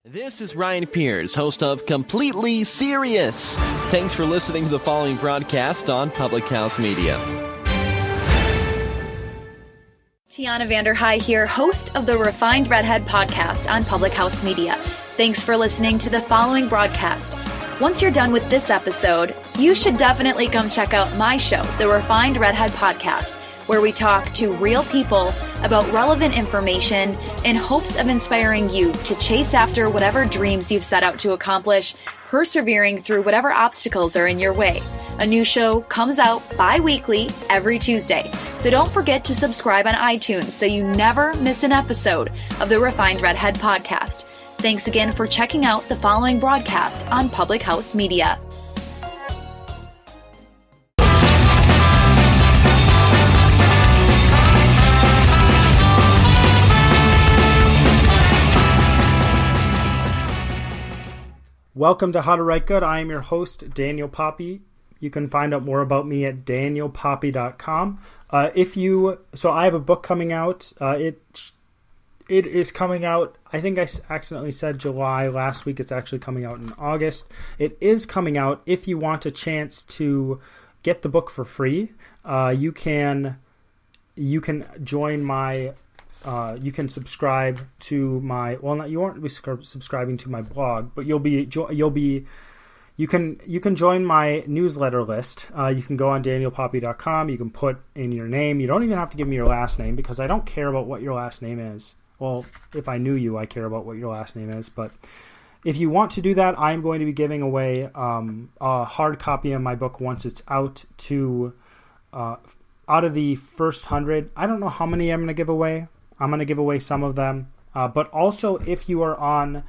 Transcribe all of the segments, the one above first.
This is Ryan Pierce, host of Completely Serious. Thanks for listening to the following broadcast on Public House Media. Tiana Vanderhei here, host of the Refined Redhead podcast on Public House Media. Thanks for listening to the following broadcast. Once you're done with this episode, you should definitely come check out my show, the Refined Redhead podcast, where we talk to real people about relevant information in hopes of inspiring you to chase after whatever dreams you've set out to accomplish, persevering through whatever obstacles are in your way. A new show comes out bi-weekly every Tuesday, so don't forget to subscribe on iTunes so you never miss an episode of the Refined Redhead podcast. Thanks again for checking out the following broadcast on Public House Media. Welcome to How to Write Good. I am your host, Daniel Poppy. You can find out more about me at danielpoppy.com. So I have a book coming out. It is coming out, I think I accidentally said July last week. It's actually coming out in August. It is coming out. If you want a chance to get the book for free, you can join my you can subscribe to my, you won't be subscribing to my blog, but you can join my newsletter list. You can go on danielpoppy.com. You can put in your name. You don't even have to give me your last name because I don't care about what your last name is. Well, if I knew you, I care about what your last name is. But if you want to do that, I'm going to be giving away a hard copy of my book once it's out to out of the first 100. I don't know how many I'm going to give away. I'm going to give away some of them, but also if you are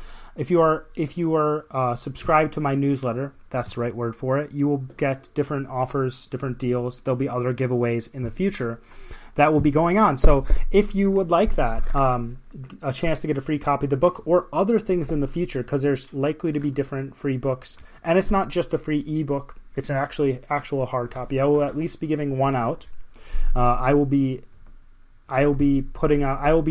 subscribed to my newsletter, that's the right word for it, you will get different offers, different deals. There'll be other giveaways in the future that will be going on. So if you would like that, a chance to get a free copy of the book or other things in the future, because there's likely to be different free books, and it's not just a free ebook; it's an actual hard copy. I will at least be giving one out. I will be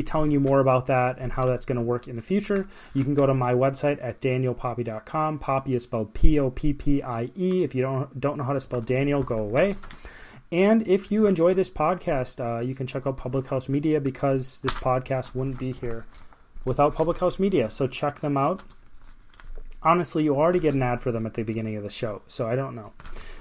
telling you more about that and how that's going to work in the future. You can go to my website at danielpoppy.com. Poppy is spelled P-O-P-P-I-E. If you don't know how to spell Daniel, go away. And if you enjoy this podcast, you can check out Public House Media because this podcast wouldn't be here without Public House Media. So check them out. Honestly, you already get an ad for them at the beginning of the show, so I don't know.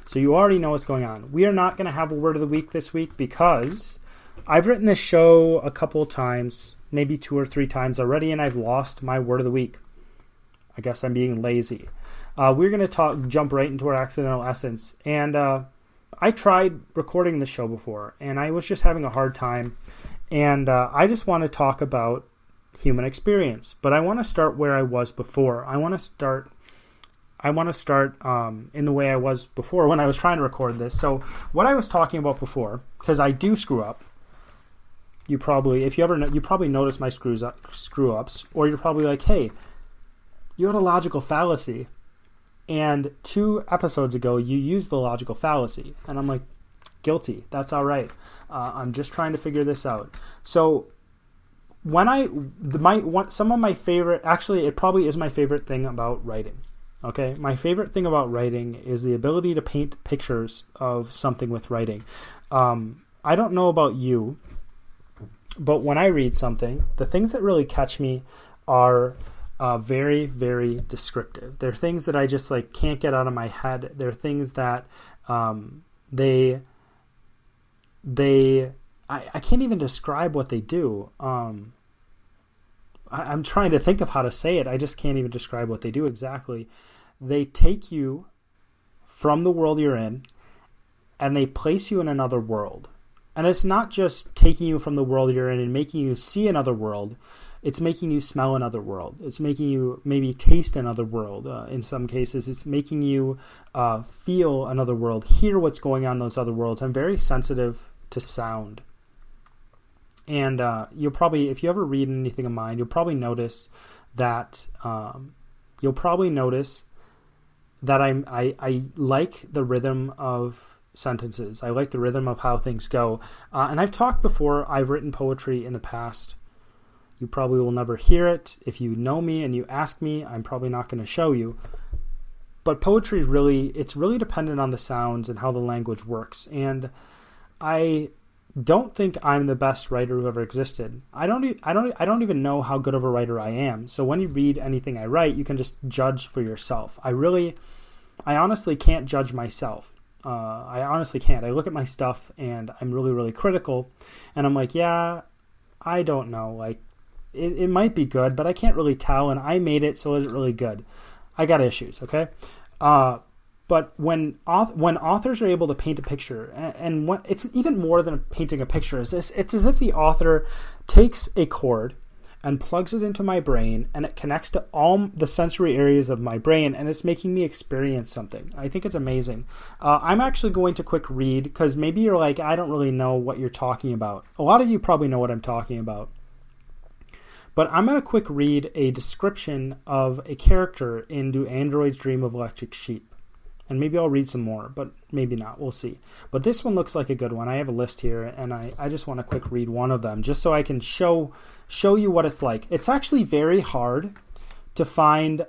So you already know what's going on. We are not going to have a word of the week this week because I've written this show a couple of times, maybe 2 or 3 times already, and I've lost my word of the week. I guess I'm being lazy. We're going to jump right into our accidental essence. And I tried recording the show before, and I was just having a hard time. And I just want to talk about human experience. But I want to start where I was before. I want to start in the way I was before when I was trying to record this. So what I was talking about before, because I do screw up. You probably notice my screw ups, or you're probably like, hey, you had a logical fallacy, and 2 episodes ago you used the logical fallacy, and I'm like, guilty. That's all right. I'm just trying to figure this out. So some of my favorite, actually, it probably is my favorite thing about writing. Okay, my favorite thing about writing is the ability to paint pictures of something with writing. I don't know about you, but when I read something, the things that really catch me are very, very descriptive. They're things that I just can't get out of my head. They're things that I can't even describe what they do. I'm trying to think of how to say it. I just can't even describe what they do exactly. They take you from the world you're in, and they place you in another world. And it's not just taking you from the world you're in and making you see another world. It's making you smell another world. It's making you maybe taste another world. In some cases, it's making you feel another world, hear what's going on in those other worlds. I'm very sensitive to sound. And you'll probably, if you ever read anything of mine, you'll probably notice that I like the rhythm of sentences. I like the rhythm of how things go. And I've talked before, I've written poetry in the past You probably will never hear it. If you know me and you ask me, I'm probably not going to show you. But poetry is it's really dependent on the sounds and how the language works. And I don't think I'm the best writer who ever existed. I don't even know how good of a writer I am. So when you read anything I write, you can just judge for yourself. I honestly can't judge myself. I honestly can't. I look at my stuff and I'm really, really critical. And I'm like, yeah, I don't know. Like, it might be good, but I can't really tell. And I made it, so is it really good? I got issues, okay? But when authors are able to paint a picture, and it's even more than painting a picture, it's as if the author takes a cord and plugs it into my brain, and it connects to all the sensory areas of my brain, and it's making me experience something. I think it's amazing. I'm actually going to quick read, because maybe you're like, I don't really know what you're talking about. A lot of you probably know what I'm talking about. But I'm going to quick read a description of a character in Do Androids Dream of Electric Sheep? And maybe I'll read some more, but maybe not. We'll see. But this one looks like a good one. I have a list here, and I just want to quick read one of them, just so I can show you what it's like. It's actually very hard to find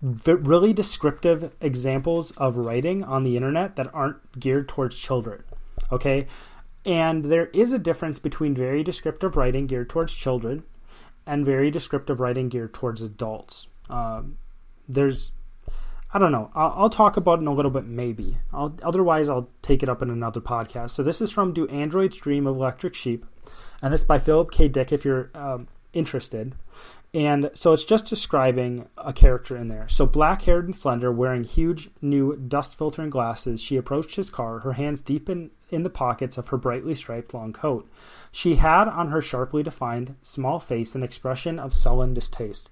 really descriptive examples of writing on the internet that aren't geared towards children. Okay? And there is a difference between very descriptive writing geared towards children and very descriptive writing geared towards adults. I don't know. I'll talk about it in a little bit, maybe. Otherwise, I'll take it up in another podcast. So this is from Do Androids Dream of Electric Sheep? And it's by Philip K. Dick, if you're interested. And so it's just describing a character in there. So black-haired and slender, wearing huge new dust-filtering glasses, she approached his car, her hands deep in the pockets of her brightly striped long coat. She had on her sharply defined small face an expression of sullen distaste.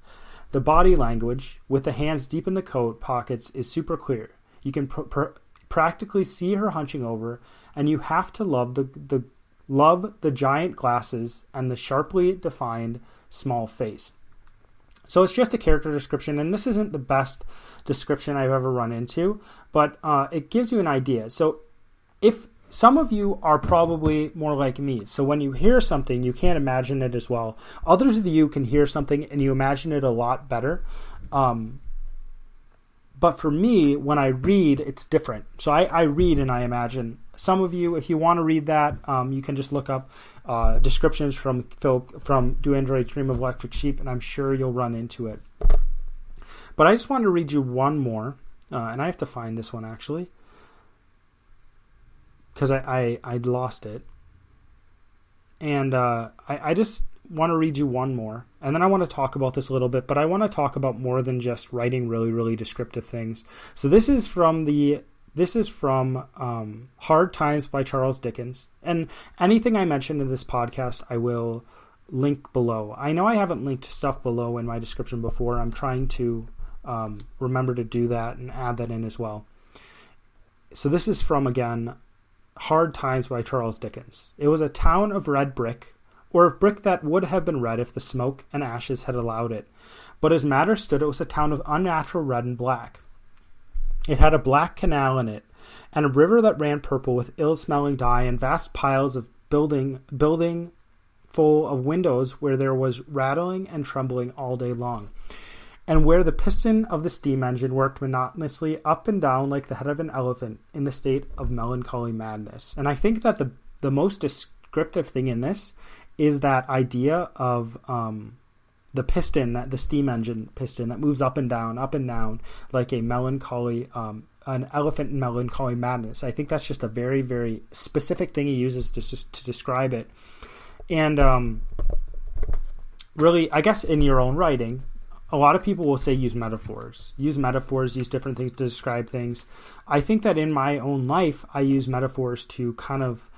The body language, with the hands deep in the coat pockets, is super clear. You can practically see her hunching over, and you have to love the giant glasses and the sharply defined small face. So it's just a character description, and this isn't the best description I've ever run into, but it gives you an idea. So if some of you are probably more like me, so when you hear something, you can't imagine it as well. Others of you can hear something and you imagine it a lot better. But for me, when I read, it's different. So I read and I imagine. Some of you, if you want to read that, you can just look up descriptions from Do Androids Dream of Electric Sheep, and I'm sure you'll run into it. But I just wanted to read you one more, and I have to find this one actually, because I'd lost it. And I just want to read you one more. And then I want to talk about this a little bit, but I want to talk about more than just writing really, really descriptive things. So this is from Hard Times by Charles Dickens. And anything I mentioned in this podcast, I will link below. I know I haven't linked stuff below in my description before. I'm trying to remember to do that and add that in as well. So this is from, again, Hard Times by Charles Dickens. It was a town of red brick, or of brick that would have been red if the smoke and ashes had allowed it. But as matters stood, it was a town of unnatural red and black. It had a black canal in it, and a river that ran purple with ill-smelling dye, and vast piles of building full of windows where there was rattling and trembling all day long, and where the piston of the steam engine worked monotonously up and down like the head of an elephant in the state of melancholy madness. And I think that the most descriptive thing in this is that idea of the piston, that the steam engine piston that moves up and down like a melancholy, an elephant in melancholy madness. I think that's just a very, very specific thing he uses to describe it. And really, I guess in your own writing, a lot of people will say use metaphors, use different things to describe things. I think that in my own life, I use metaphors to kind of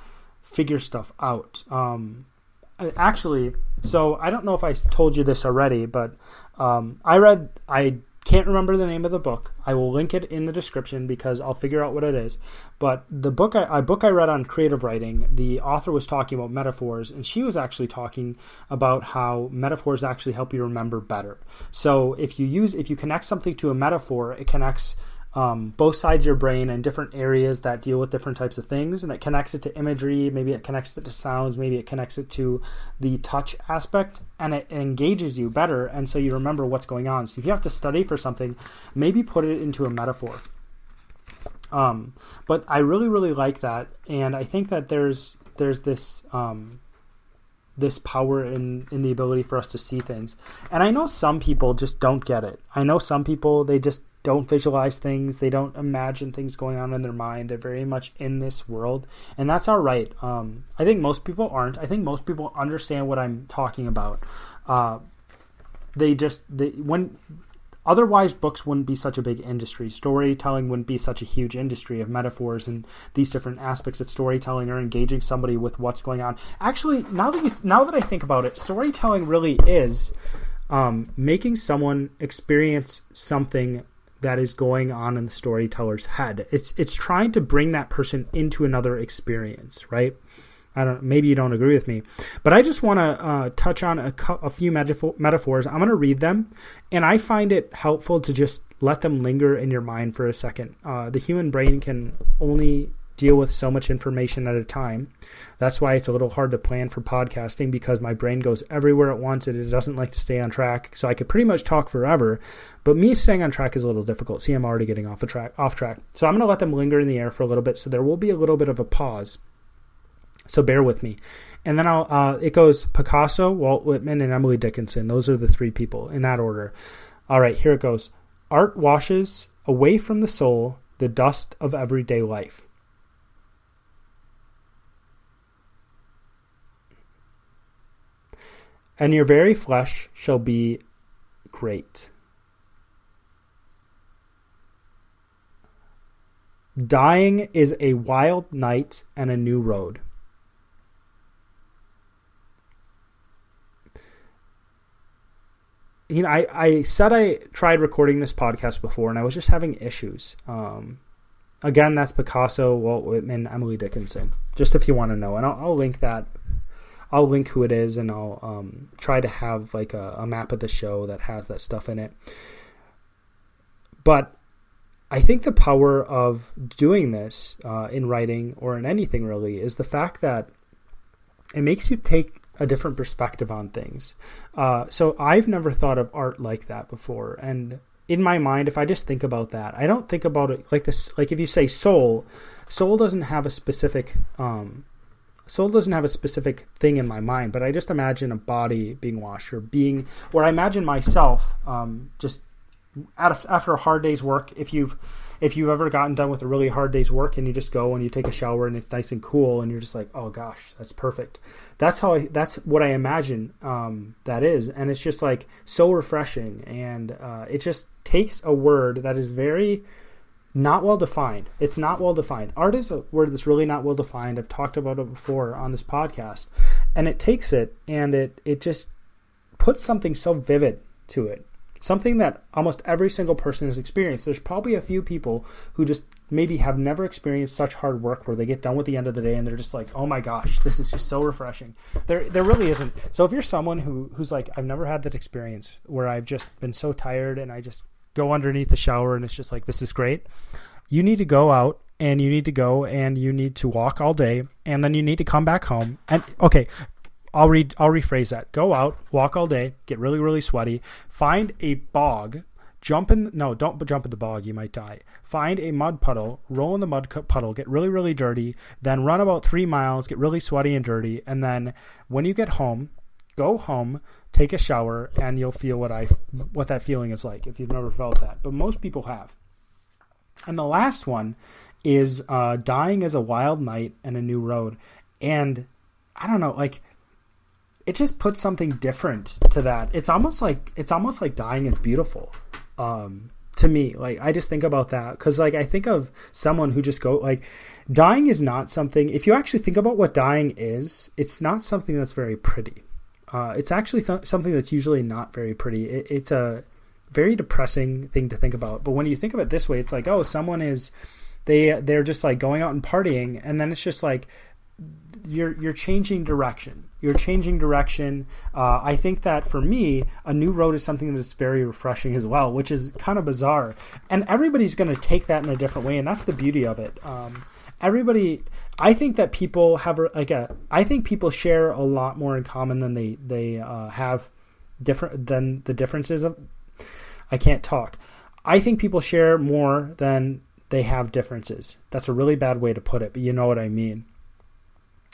figure stuff out. Actually, so I don't know if I told you this already, but I can't remember the name of the book. I will link it in the description because I'll figure out what it is. But the book I read on creative writing, the author was talking about metaphors, and she was actually talking about how metaphors actually help you remember better. So if you connect something to a metaphor, it connects both sides of your brain and different areas that deal with different types of things, and it connects it to imagery, maybe it connects it to sounds, maybe it connects it to the touch aspect, and it engages you better, and so you remember what's going on. So if you have to study for something, maybe put it into a metaphor. But I really, really like that, and I think that there's this this power in the ability for us to see things. And I know some people just don't get it. I know some people, they just don't visualize things. They don't imagine things going on in their mind. They're very much in this world, and that's all right. I think most people aren't. I think most people understand what I'm talking about. Otherwise, books wouldn't be such a big industry. Storytelling wouldn't be such a huge industry of metaphors and these different aspects of storytelling or engaging somebody with what's going on. Actually, now that I think about it, storytelling really is making someone experience something that is going on in the storyteller's head. It's trying to bring that person into another experience, right? Maybe you don't agree with me, but I just want to touch on a few metaphors. I'm going to read them, and I find it helpful to just let them linger in your mind for a second. The human brain can only deal with so much information at a time. That's why it's a little hard to plan for podcasting, because my brain goes everywhere at once and it doesn't like to stay on track. So I could pretty much talk forever, but me staying on track is a little difficult. See, I'm already getting off track. So I'm going to let them linger in the air for a little bit. So there will be a little bit of a pause. So bear with me. And then it goes Picasso, Walt Whitman, and Emily Dickinson. Those are the three people in that order. All right, here it goes. Art washes away from the soul the dust of everyday life. And your very flesh shall be great. Dying is a wild night and a new road. You know, I said I tried recording this podcast before, and I was just having issues. Again, that's Picasso, Walt Whitman, Emily Dickinson. Just if you want to know, and I'll link that. I'll link who it is, and I'll try to have like a map of the show that has that stuff in it. But I think the power of doing this in writing or in anything really is the fact that it makes you take a different perspective on things. So I've never thought of art like that before. And in my mind, if I just think about that, I don't think about it like this. Like if you say soul doesn't have a specific, thing in my mind, but I just imagine a body being washed or I imagine myself, just after a hard day's work. If you've ever gotten done with a really hard day's work and you just go and you take a shower and it's nice and cool and you're just like, oh gosh, that's perfect. That's what I imagine that is. And it's just like so refreshing. And it just takes a word that is very not well defined. It's not well defined. Art is a word that's really not well defined. I've talked about it before on this podcast. And it takes it and it just puts something so vivid to it. Something that almost every single person has experienced. There's probably a few people who just maybe have never experienced such hard work where they get done with the end of the day and they're just like, oh my gosh, this is just so refreshing. There really isn't. So if you're someone who's like, I've never had that experience where I've just been so tired and I just go underneath the shower and it's just like, this is great. You need to go out and you need to go and you need to walk all day and then you need to come back home. And okay, I'll rephrase that. Go out, walk all day, get really, really sweaty, find a bog, don't jump in the bog, you might die. Find a mud puddle, roll in the mud puddle, get really, really dirty, then run about 3 miles, get really sweaty and dirty, and then when you get home, go home, take a shower, and you'll feel what that feeling is like if you've never felt that. But most people have. And the last one is dying is a wild night and a new road. And I don't know, like, it just puts something different to that. It's almost like dying is beautiful to me. Like, I just think about that because, like, I think of someone who just dying is not something. If you actually think about what dying is, it's not something that's very pretty. It's actually something that's usually not very pretty. It's a very depressing thing to think about. But when you think of it this way, it's like, oh, someone they're just like going out and partying, and then it's just like you're changing direction. You're changing direction. I think that for me, a new road is something that's very refreshing as well, which is kind of bizarre. And everybody's going to take that in a different way, and that's the beauty of it. I think that people have I think people share a lot more in common than they have different than the differences of. I can't talk. I think people share more than they have differences. That's a really bad way to put it, but you know what I mean.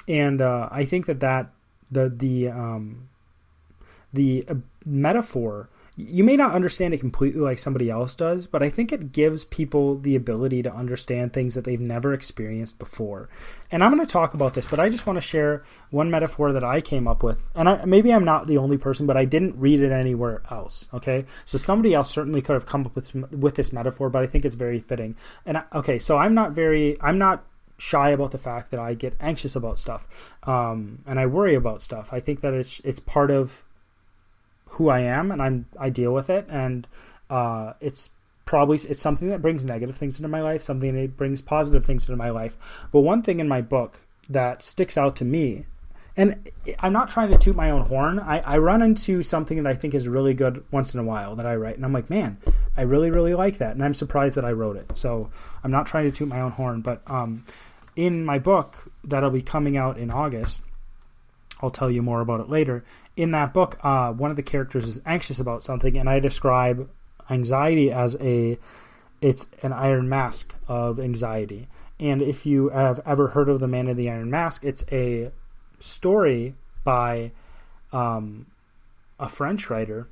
And I think that the metaphor, you may not understand it completely like somebody else does, but I think it gives people the ability to understand things that they've never experienced before. And I'm going to talk about this, but I just want to share one metaphor that I came up with. And maybe I'm not the only person, but I didn't read it anywhere else. Okay, so somebody else certainly could have come up with this metaphor, but I think it's very fitting. And so I'm not shy about the fact that I get anxious about stuff, and I worry about stuff. I think that it's part of who I am, and I deal with it, and it's something that brings negative things into my life, something that brings positive things into my life. But one thing in my book that sticks out to me, and I'm not trying to toot my own horn, I run into something that I think is really good once in a while that I write, and I'm like, man, I really, really like that, and I'm surprised that I wrote it. So I'm not trying to toot my own horn, but in my book that'll be coming out in August, I'll tell you more about it later. In that book, one of the characters is anxious about something, and I describe anxiety as it's an iron mask of anxiety. And if you have ever heard of The Man in the Iron Mask, it's a story by a French writer.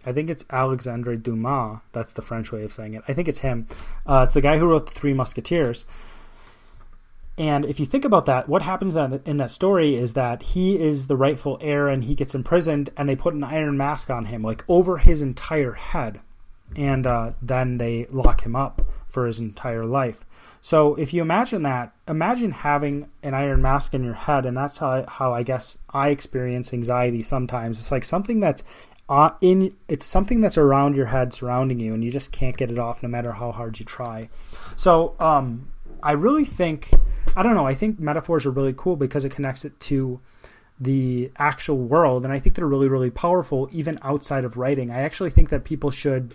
I think it's Alexandre Dumas. That's the French way of saying it. I think it's him. It's the guy who wrote The Three Musketeers. And if you think about that, what happens in that story is that he is the rightful heir, and he gets imprisoned, and they put an iron mask on him, like over his entire head. And then they lock him up for his entire life. So if you imagine that, imagine having an iron mask in your head, and that's how I guess I experience anxiety sometimes. It's like something that's it's something that's around your head, surrounding you, and you just can't get it off no matter how hard you try. So I really think, I think metaphors are really cool because it connects it to the actual world, and I think they're really, really powerful even outside of writing. I actually think that people should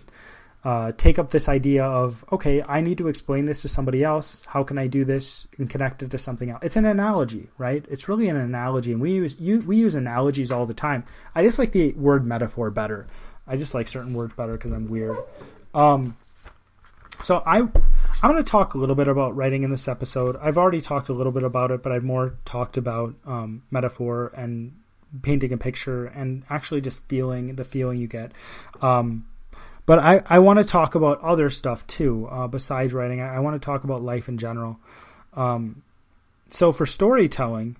take up this idea of, okay, I need to explain this to somebody else. How can I do this and connect it to something else? It's an analogy, right? It's really an analogy, and we use analogies all the time. I just like the word metaphor better. I just like certain words better because I'm weird. So I'm going to talk a little bit about writing in this episode. I've already talked a little bit about it, but I've more talked about metaphor and painting a picture and actually just the feeling you get. But I want to talk about other stuff too, besides writing. I want to talk about life in general. So for storytelling,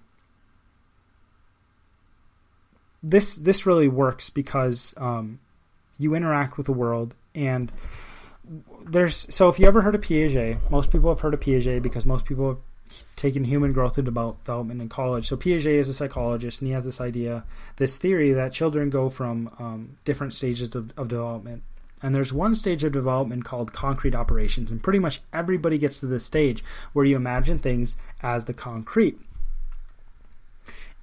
this really works because you interact with the world, and so if you ever heard of Piaget, most people have heard of Piaget because most people have taken human growth and development in college. So Piaget is a psychologist, and he has this theory that children go from different stages of development. And there's one stage of development called concrete operations, and pretty much everybody gets to this stage where you imagine things as the concrete.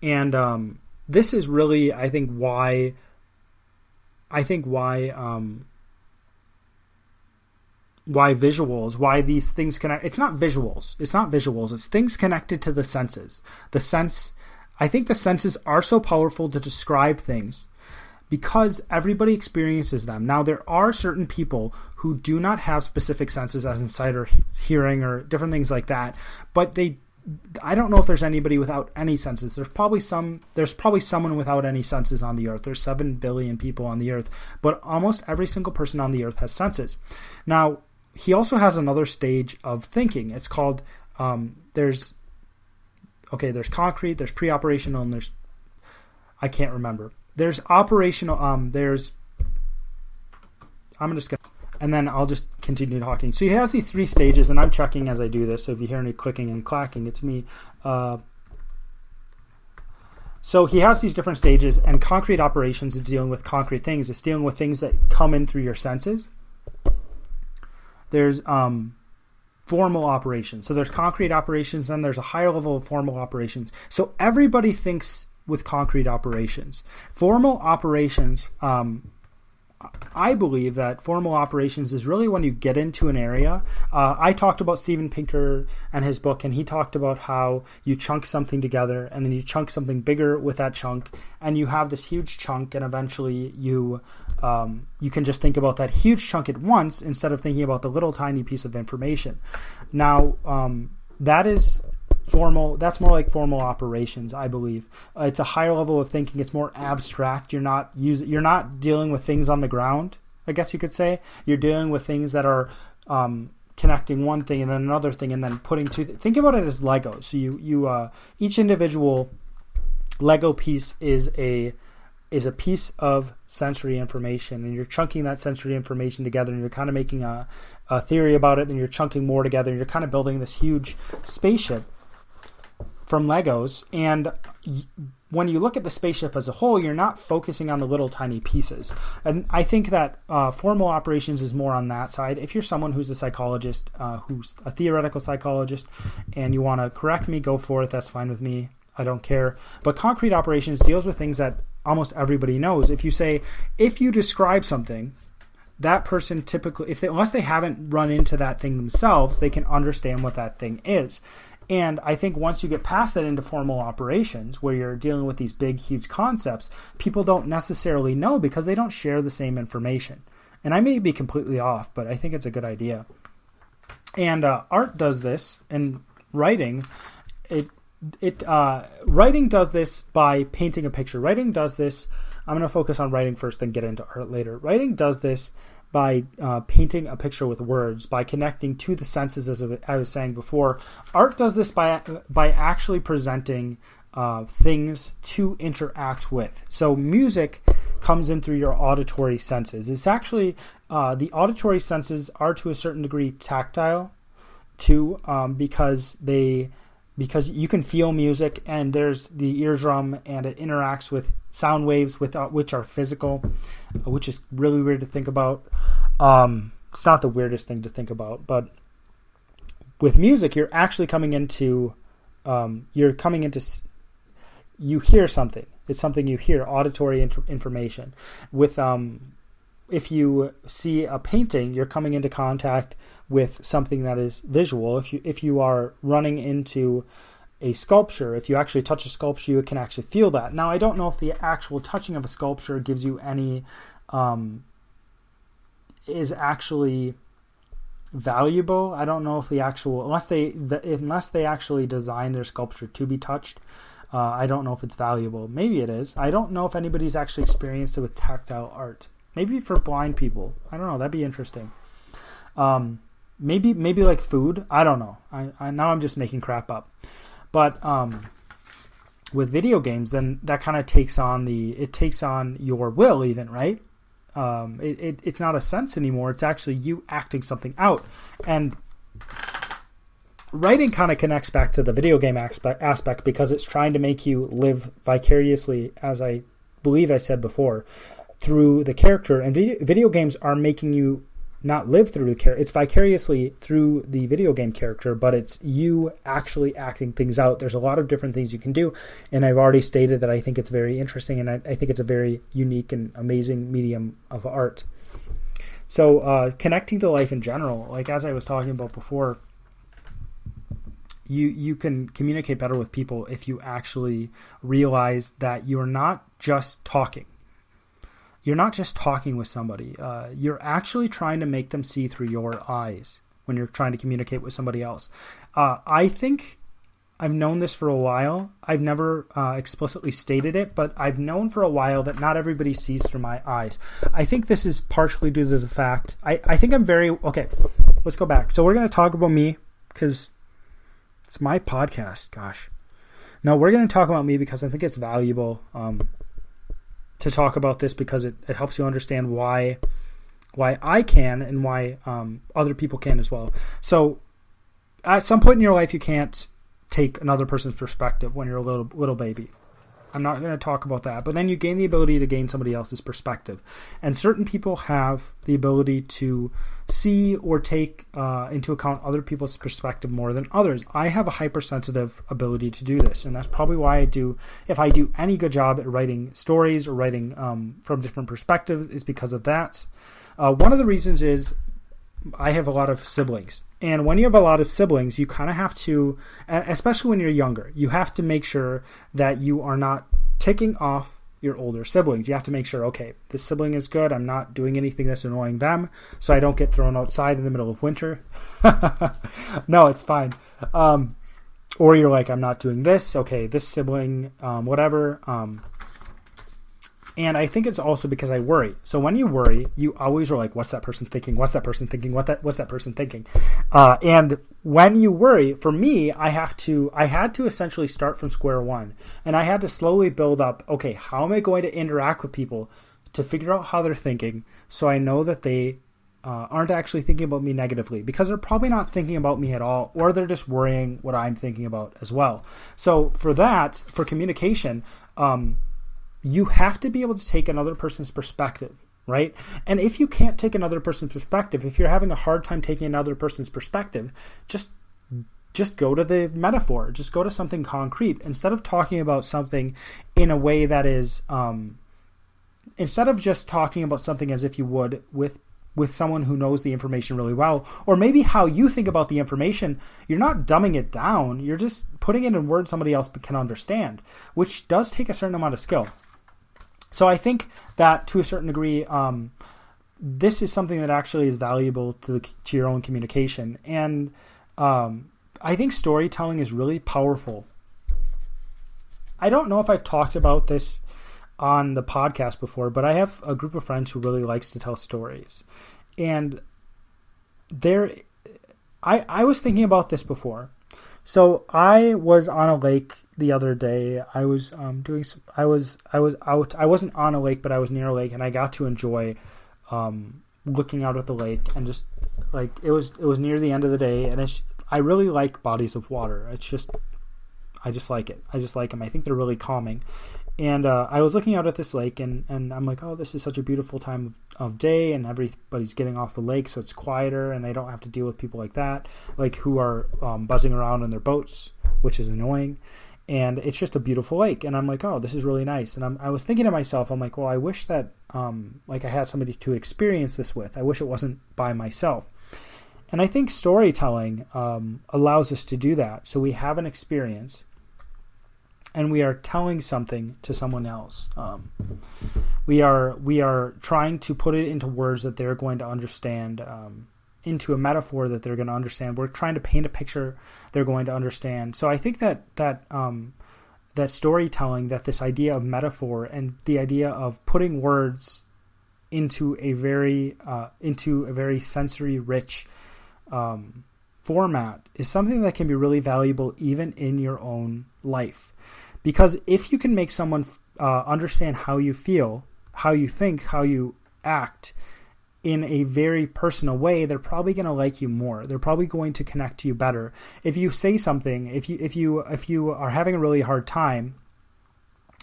And this is really, I think why visuals, why these things connect. It's not visuals, it's things connected to the senses. I think the senses are so powerful to describe things because everybody experiences them. Now, there are certain people who do not have specific senses, as in sight or hearing or different things like that, but I don't know if there's anybody without any senses. There's probably someone without any senses on the earth. There's 7 billion people on the earth, but almost every single person on the earth has senses. Now, he also has another stage of thinking. It's called, there's concrete, there's pre-operational, and I can't remember. There's operational, and then I'll just continue talking. So he has these 3 stages, and I'm checking as I do this. So if you hear any clicking and clacking, it's me. So he has these different stages, and concrete operations is dealing with concrete things. It's dealing with things that come in through your senses. There's formal operations. So there's concrete operations, then there's a higher level of formal operations. So everybody thinks with concrete operations. Formal operations, I believe that formal operations is really when you get into an area. I talked about Steven Pinker and his book, and he talked about how you chunk something together and then you chunk something bigger with that chunk, and you have this huge chunk, and eventually you can just think about that huge chunk at once instead of thinking about the little tiny piece of information. Now, that is formal. That's more like formal operations, I believe. It's a higher level of thinking. It's more abstract. You're not dealing with things on the ground, I guess you could say. You're dealing with things that are connecting one thing and then another thing and then putting two. Think about it as Legos. So you each individual Lego piece is a piece of sensory information, and you're chunking that sensory information together, and you're kind of making a theory about it, and you're chunking more together, and you're kind of building this huge spaceship from Legos. And when you look at the spaceship as a whole, you're not focusing on the little tiny pieces. And I think that formal operations is more on that side. If you're someone who's a psychologist, who's a theoretical psychologist, and you want to correct me, go for it. That's fine with me. I don't care. But concrete operations deals with things that almost everybody knows. If you describe something, that person typically, unless they haven't run into that thing themselves, they can understand what that thing is. And I think once you get past that into formal operations, where you're dealing with these big, huge concepts, people don't necessarily know because they don't share the same information. And I may be completely off, but I think it's a good idea. And art does this, and writing, writing does this by painting a picture. Writing does this, I'm going to focus on writing first, then get into art later. Writing does this by painting a picture with words, by connecting to the senses, as I was saying before. Art does this by actually presenting things to interact with. So music comes in through your auditory senses. It's actually, the auditory senses are to a certain degree tactile too, because you can feel music, and there's the eardrum, and it interacts with sound waves which are physical, which is really weird to think about. It's not the weirdest thing to think about, but with music, you're actually coming into, you hear something. It's something you hear, auditory information. With if you see a painting, you're coming into contact with something that is visual. If you are running into a sculpture, if you actually touch a sculpture, you can actually feel that. Now, I don't know if the actual touching of a sculpture gives you any, is actually valuable. I don't know if the actual, unless they actually design their sculpture to be touched, I don't know if it's valuable. Maybe it is. I don't know if anybody's actually experienced it with tactile art. Maybe for blind people. I don't know. That'd be interesting. Maybe like food. I don't know. I now I'm just making crap up. But with video games, then that kind of takes on your will, even, right? It's not a sense anymore. It's actually you acting something out. And writing kind of connects back to the video game aspect because it's trying to make you live vicariously, as I believe I said before, through the character. And video games are making you not live through the character. It's vicariously through the video game character, but it's you actually acting things out. There's a lot of different things you can do, and I've already stated that I think it's very interesting, and I think it's a very unique and amazing medium of art. So connecting to life in general, like as I was talking about before, you can communicate better with people if you actually realize that you're not just talking. You're not just talking with somebody. You're actually trying to make them see through your eyes when you're trying to communicate with somebody else. I think I've known this for a while. I've never explicitly stated it, but I've known for a while that not everybody sees through my eyes. I think this is partially due to the fact, I think I'm very, okay, let's go back. So we're going to talk about me because it's my podcast, gosh. No, we're going to talk about me because I think it's valuable to talk about this, because it helps you understand why I can and why other people can as well. So at some point in your life, you can't take another person's perspective when you're a little baby. I'm not going to talk about that. But then you gain the ability to gain somebody else's perspective. And certain people have the ability to see or take into account other people's perspective more than others. I have a hypersensitive ability to do this. And that's probably why if I do any good job at writing stories or writing from different perspectives, is because of that. One of the reasons is I have a lot of siblings. And when you have a lot of siblings, you kind of have to, especially when you're younger, you have to make sure that you are not ticking off your older siblings. You have to make sure, okay, this sibling is good. I'm not doing anything that's annoying them, so I don't get thrown outside in the middle of winter. No, it's fine. Or you're like, I'm not doing this. Okay, this sibling, whatever. And I think it's also because I worry. So when you worry, you always are like, what's that person thinking? What's that person thinking? What's that person thinking? And when you worry, for me, I had to essentially start from square one. And I had to slowly build up, okay, how am I going to interact with people to figure out how they're thinking so I know that they aren't actually thinking about me negatively, because they're probably not thinking about me at all, or they're just worrying what I'm thinking about as well. So for communication, you have to be able to take another person's perspective, right? And if you can't take another person's perspective, if you're having a hard time taking another person's perspective, just go to the metaphor. Just go to something concrete. Instead of talking about something in a way that is, instead of just talking about something as if you would with someone who knows the information really well, or maybe how you think about the information, you're not dumbing it down. You're just putting it in words somebody else can understand, which does take a certain amount of skill. So I think that to a certain degree, this is something that actually is valuable to your own communication. And I think storytelling is really powerful. I don't know if I've talked about this on the podcast before, but I have a group of friends who really likes to tell stories. And I was thinking about this before. So I was on a lake the other day. I was I was out. I wasn't on a lake, but I was near a lake, and I got to enjoy looking out at the lake, and just like it was near the end of the day, and I really like bodies of water. I just like it. I just like them. I think they're really calming. And I was looking out at this lake, and I'm like, oh, this is such a beautiful time of day, and everybody's getting off the lake, so it's quieter, and I don't have to deal with people like that, like who are buzzing around in their boats, which is annoying. And it's just a beautiful lake, and I'm like, oh, this is really nice. And I was thinking to myself, I'm like, well, I wish that like I had somebody to experience this with. I wish it wasn't by myself. And I think storytelling allows us to do that. So we have an experience, and we are telling something to someone else. We are trying to put it into words that they're going to understand, into a metaphor that they're going to understand. We're trying to paint a picture they're going to understand. So I think that storytelling, that this idea of metaphor and the idea of putting words into a very sensory rich format is something that can be really valuable even in your own life. Because if you can make someone understand how you feel, how you think, how you act in a very personal way, they're probably going to like you more. They're probably going to connect to you better. If you say something, if you are having a really hard time,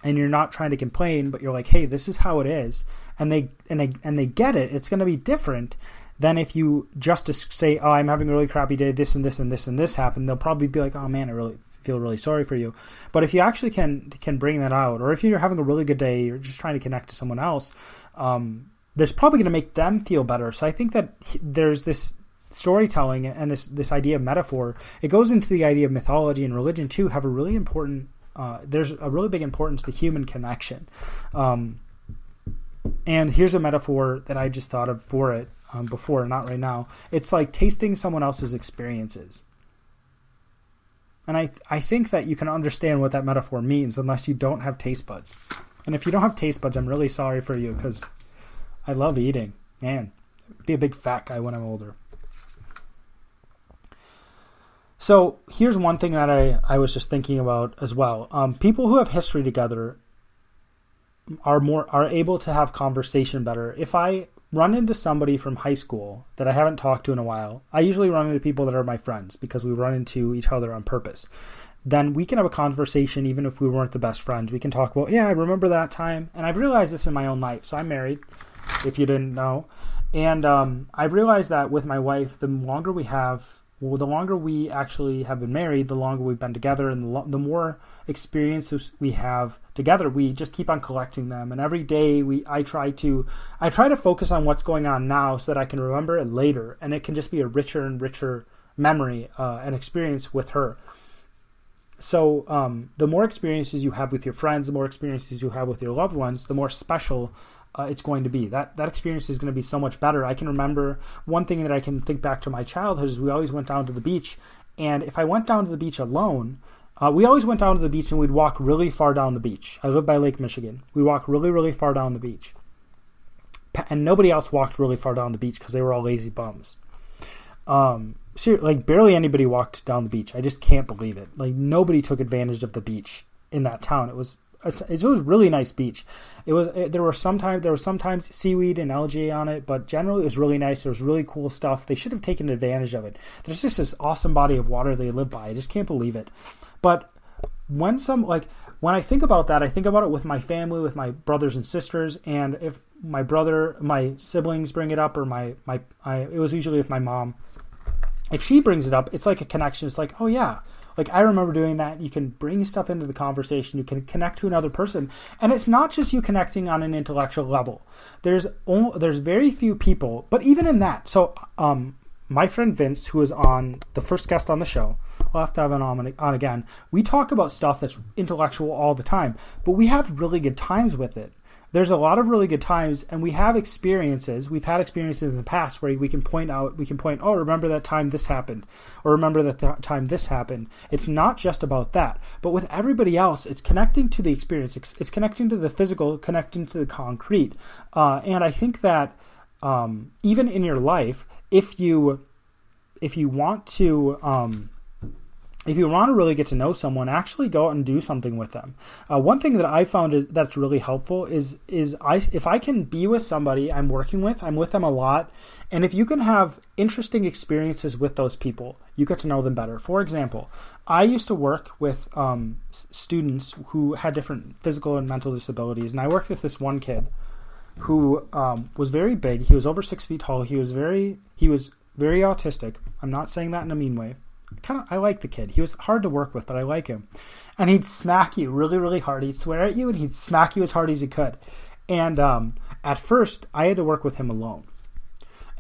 and you're not trying to complain, but you're like, hey, this is how it is, and they get it, it's going to be different than if you just say, oh, I'm having a really crappy day, this and this and this and this happened. They'll probably be like, oh man, I really feel really sorry for you. But if you actually can bring that out, or if you're having a really good day, you're just trying to connect to someone else, there's probably going to make them feel better. So I think that there's this storytelling and this idea of metaphor. It goes into the idea of mythology and religion too, have a really important, there's a really big importance to human connection. And here's a metaphor that I just thought of for it before, not right now. It's like tasting someone else's experiences. And I think that you can understand what that metaphor means unless you don't have taste buds. And if you don't have taste buds, I'm really sorry for you, because I love eating. Man, be a big fat guy when I'm older. So here's one thing that I was just thinking about as well. People who have history together are able to have conversation better. If I run into somebody from high school that I haven't talked to in a while, I usually run into people that are my friends because we run into each other on purpose. then we can have a conversation even if we weren't the best friends. We can talk about, yeah, I remember that time. And I've realized this in my own life. So I'm married, if you didn't know. And I've realized that with my wife, the longer we actually have been married, the longer we've been together, and the more experiences we have together, we just keep on collecting them. And every day I try to focus on what's going on now so that I can remember it later, and it can just be a richer and richer memory and experience with her. So the more experiences you have with your friends, the more experiences you have with your loved ones, the more special it's going to be. That experience is going to be so much better. I can remember one thing that I can think back to my childhood is we always went down to the beach. And if I went down to the beach alone, we always went down to the beach and we'd walk really far down the beach. I live by Lake Michigan. We walk really, really far down the beach. And nobody else walked really far down the beach because they were all lazy bums. Like barely anybody walked down the beach. I just can't believe it. Like nobody took advantage of the beach in that town. It was a really nice beach. There was sometimes seaweed and algae on it, but generally it was really nice. There was really cool stuff. They should have taken advantage of it. There's just this awesome body of water they live by. I just can't believe it. But when I think about that, I think about it with my family, with my brothers and sisters, and if my siblings bring it up, or it was usually with my mom. If she brings it up, it's like a connection. It's like, oh yeah, like I remember doing that. You can bring stuff into the conversation. You can connect to another person, and it's not just you connecting on an intellectual level. There's very few people, but even in that. So my friend Vince, who was on the first guest on the show, I'll have to have him on again. We talk about stuff that's intellectual all the time, but we have really good times with it. There's a lot of really good times, and we have experiences. We've had experiences in the past where we can point, oh, remember that time this happened, or remember that time this happened. It's not just about that. But with everybody else, it's connecting to the experience. It's connecting to the physical, connecting to the concrete. And I think that even in your life, if you want to really get to know someone, actually go out and do something with them. One thing that I found that's really helpful is if I can be with somebody I'm working with, I'm with them a lot, and if you can have interesting experiences with those people, you get to know them better. For example, I used to work with students who had different physical and mental disabilities, and I worked with this one kid who was very big. He was over 6 feet tall. He was very autistic. I'm not saying that in a mean way. I like the kid. He was hard to work with, but I like him. And he'd smack you really, really hard. He'd swear at you, and he'd smack you as hard as he could. And at first, I had to work with him alone.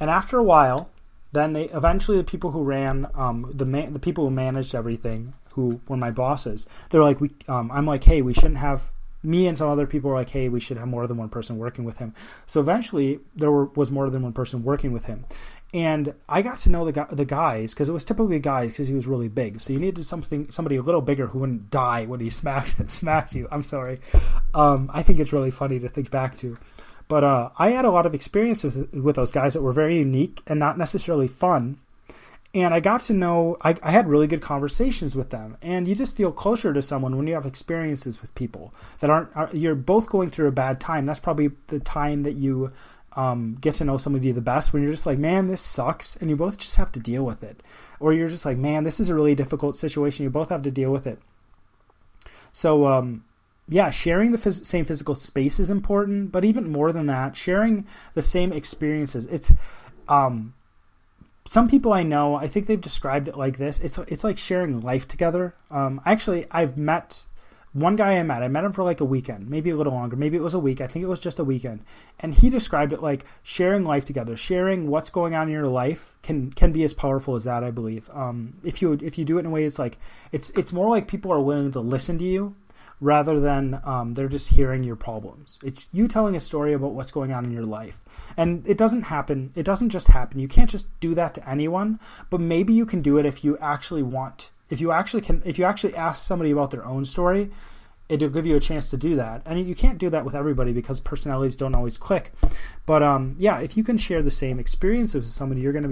And after a while, then the people who ran, the people who managed everything, who were my bosses, they're like, I'm like, hey, we shouldn't have. Me and some other people were like, hey, we should have more than one person working with him. So eventually, there was more than one person working with him. And I got to know the guys, because it was typically guys, because he was really big. So you needed somebody a little bigger who wouldn't die when he smacked you. I'm sorry. I think it's really funny to think back to. But I had a lot of experiences with those guys that were very unique and not necessarily fun. And I got to know, I had really good conversations with them. And you just feel closer to someone when you have experiences with people that you're both going through a bad time. That's probably the time that you get to know somebody the best, when you're just like, man, this sucks, and you both just have to deal with it. Or you're just like, man, this is a really difficult situation. You both have to deal with it. So, sharing the same physical space is important, but even more than that, sharing the same experiences. It's, some people I know, I think they've described it like this. It's like sharing life together. I've met one guy I met him for like a weekend, maybe a little longer. Maybe it was a week. I think it was just a weekend. And he described it like sharing life together. Sharing what's going on in your life can be as powerful as that, I believe. If you do it in a way, it's more like people are willing to listen to you rather than they're just hearing your problems. It's you telling a story about what's going on in your life. And it doesn't just happen. You can't just do that to anyone, but maybe you can do it if you actually want. If you actually ask somebody about their own story, it'll give you a chance to do that. And you can't do that with everybody because personalities don't always click. But if you can share the same experiences with somebody, you're going to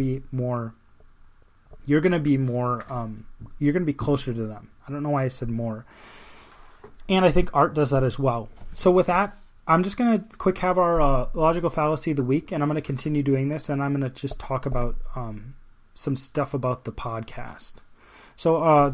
be closer to them. I don't know why I said more. And I think art does that as well. So with that, I'm just going to quick have our logical fallacy of the week, and I'm going to continue doing this, and I'm going to just talk about some stuff about the podcast. So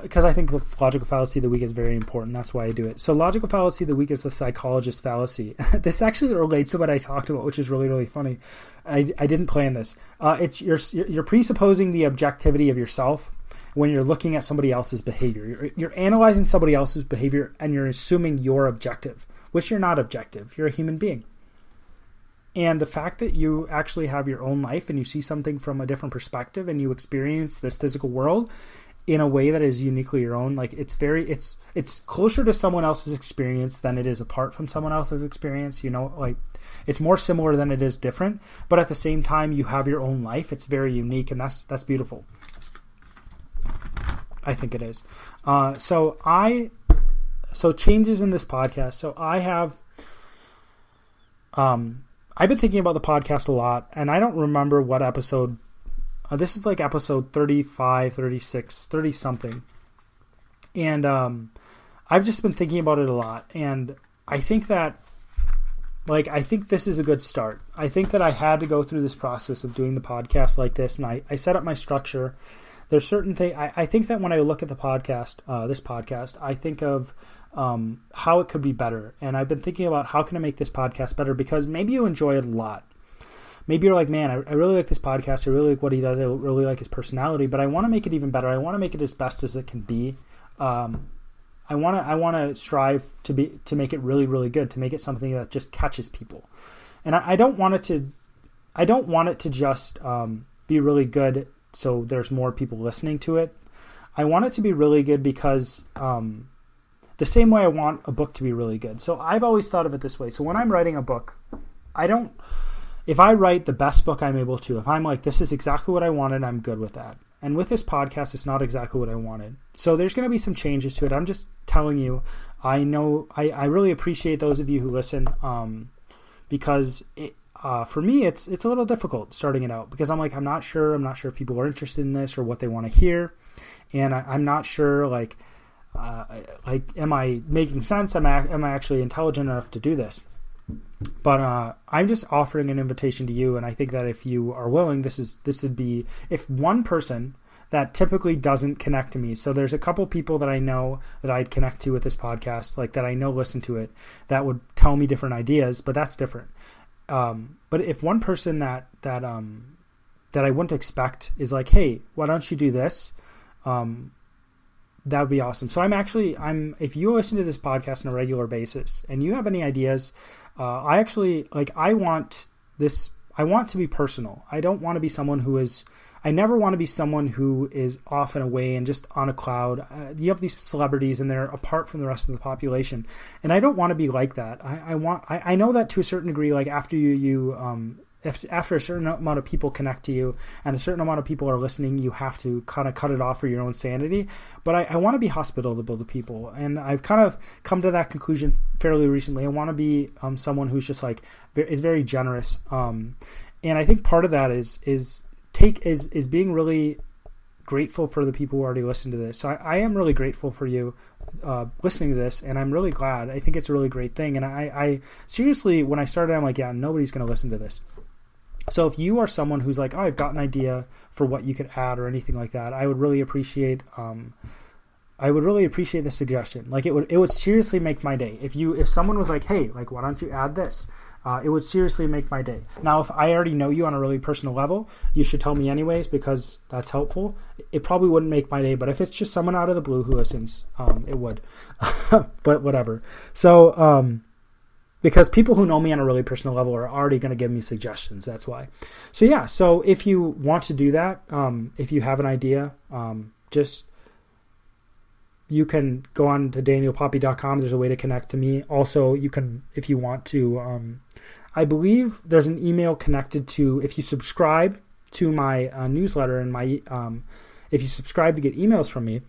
because I think the logical fallacy of the week is very important. That's why I do it. So logical fallacy of the week is the psychologist fallacy. This actually relates to what I talked about, which is really, really funny. I didn't plan this. It's you're presupposing the objectivity of yourself when you're looking at somebody else's behavior. You're analyzing somebody else's behavior and you're assuming you're objective, which you're not objective. You're a human being. And the fact that you actually have your own life and you see something from a different perspective and you experience this physical world in a way that is uniquely your own, like it's closer to someone else's experience than it is apart from someone else's experience. Like it's more similar than it is different, but at the same time you have your own life. It's very unique, and that's beautiful. I think it is. So changes in this podcast. So I have, I've been thinking about the podcast a lot, and I don't remember what episode. This is like episode 35, 36, 30 something. And I've just been thinking about it a lot. And I think that, I think this is a good start. I think that I had to go through this process of doing the podcast like this, and I set up my structure. There's certain things. I think that when I look at the podcast, this podcast, I think of how it could be better. And I've been thinking about how can I make this podcast better, because maybe you enjoy it a lot. Maybe you're like, man, I really like this podcast. I really like what he does. I really like his personality, but I want to make it even better. I want to make it as best as it can be. I want to strive to make it really, really good, to make it something that just catches people. And I don't want it to just be really good so there's more people listening to it. I want it to be really good because the same way I want a book to be really good. So I've always thought of it this way. So when I'm writing a book, if I write the best book I'm able to, if I'm like, this is exactly what I wanted, I'm good with that. And with this podcast, it's not exactly what I wanted. So there's going to be some changes to it. I'm just telling you, I know, I really appreciate those of you who listen, because for me, it's a little difficult starting it out, because I'm not sure if people are interested in this or what they want to hear. And I'm not sure, am I making sense? Am I actually intelligent enough to do this? But I'm just offering an invitation to you, and I think that if you are willing, this would be, if one person that typically doesn't connect to me. So there's a couple people that I know that I'd connect to with this podcast, like that I know listen to it, that would tell me different ideas, but that's different. But if one person that I wouldn't expect is like, hey, why don't you do this? That would be awesome. So if you listen to this podcast on a regular basis and you have any ideas, I want to be personal. I don't want to be someone I never want to be someone who is off and away and just on a cloud. You have these celebrities and they're apart from the rest of the population. And I don't want to be like that. I know that to a certain degree, like after after a certain amount of people connect to you and a certain amount of people are listening, you have to kind of cut it off for your own sanity. But I want to be hospitable to people. And I've kind of come to that conclusion fairly recently. I want to be someone who's just is very generous. And I think part of that is being really grateful for the people who already listen to this. So I am really grateful for you listening to this, and I'm really glad. I think it's a really great thing. And I seriously, when I started, I'm like, yeah, nobody's going to listen to this. So if you are someone who's like, oh, I've got an idea for what you could add or anything like that, I would really appreciate the suggestion. It would seriously make my day. If someone was like, hey, why don't you add this? It would seriously make my day. Now, if I already know you on a really personal level, you should tell me anyways, because that's helpful. It probably wouldn't make my day, but if it's just someone out of the blue who listens, it would. But whatever. So, because people who know me on a really personal level are already going to give me suggestions. That's why. So yeah. So if you want to do that, if you have an idea, you can go on to danielpoppy.com. There's a way to connect to me. Also, you can, if you want to, I believe there's an email connected to, if you subscribe to my newsletter and if you subscribe to get emails from me,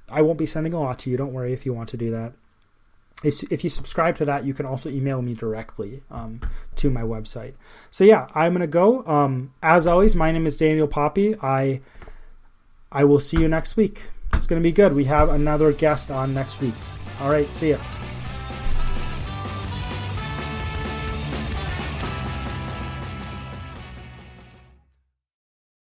I won't be sending a lot to you. Don't worry if you want to do that. If you subscribe to that, you can also email me directly to my website. So yeah, I'm going to go. As always, my name is Daniel Poppy. I will see you next week. It's going to be good. We have another guest on next week. All right, see ya.